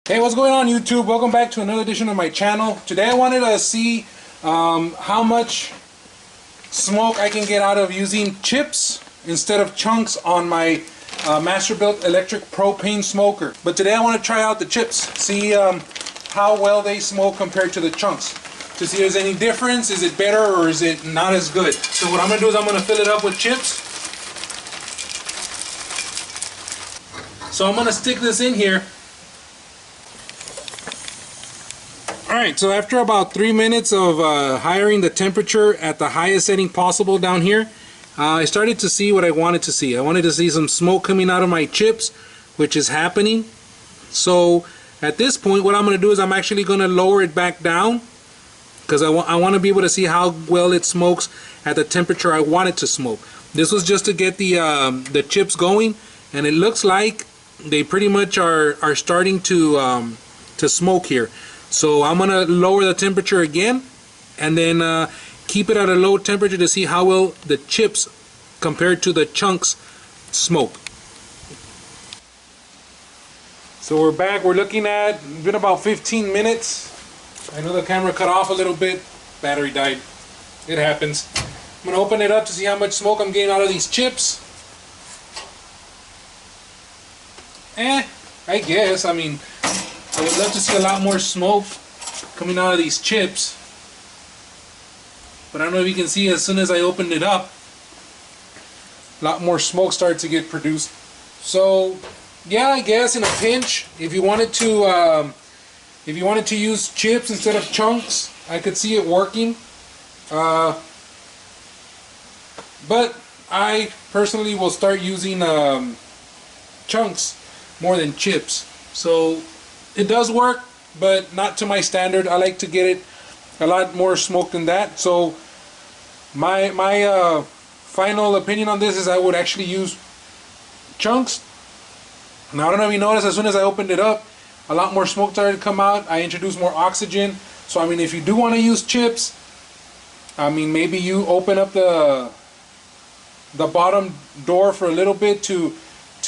Hey, what's going on YouTube? Welcome back to another edition of my channel. Today I wanted to see how much smoke I can get out of using chips instead of chunks on my Masterbuilt electric propane smoker. But today I want to try out the chips, see how well they smoke compared to the chunks, to see if there's any difference. Is it better or is it not as good? So what I'm going to do is I'm going to fill it up with chips. So I'm going to stick this in here. Alright, so after about 3 minutes of hiring the temperature at the highest setting possible down here, I started to see what I wanted to see. I wanted to see some smoke coming out of my chips, which is happening. So at this point what I'm going to do is I'm actually going to lower it back down, because I want to be able to see how well it smokes at the temperature I want it to smoke. This was just to get the chips going, and it looks like they pretty much are starting to smoke here. So I'm going to lower the temperature again and then keep it at a low temperature to see how well the chips compared to the chunks smoke. So we're back. We're looking at, it's been about 15 minutes. I know the camera cut off a little bit. Battery died. It happens. I'm going to open it up to see how much smoke I'm getting out of these chips. I guess. I mean, I would love to see a lot more smoke coming out of these chips, but I don't know if you can see, as soon as I opened it up, a lot more smoke started to get produced. So yeah, I guess in a pinch, if you wanted to use chips instead of chunks, I could see it working. But I personally will start using chunks more than chips. So it does work, but not to my standard. I like to get it a lot more smoke than that. So my final opinion on this is I would actually use chunks. Now I don't know if you noticed, as soon as I opened it up, a lot more smoke started to come out. I introduced more oxygen. So I mean, if you do want to use chips, I mean, maybe you open up the bottom door for a little bit to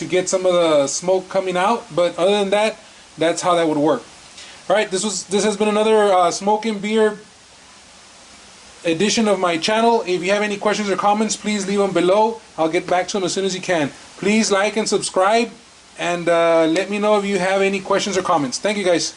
get some of the smoke coming out. But other than that, that's how that would work. Alright, this has been another Smoking Beer edition of my channel. If you have any questions or comments, please leave them below. I'll get back to them as soon as you can. Please like and subscribe, and let me know if you have any questions or comments. Thank you guys.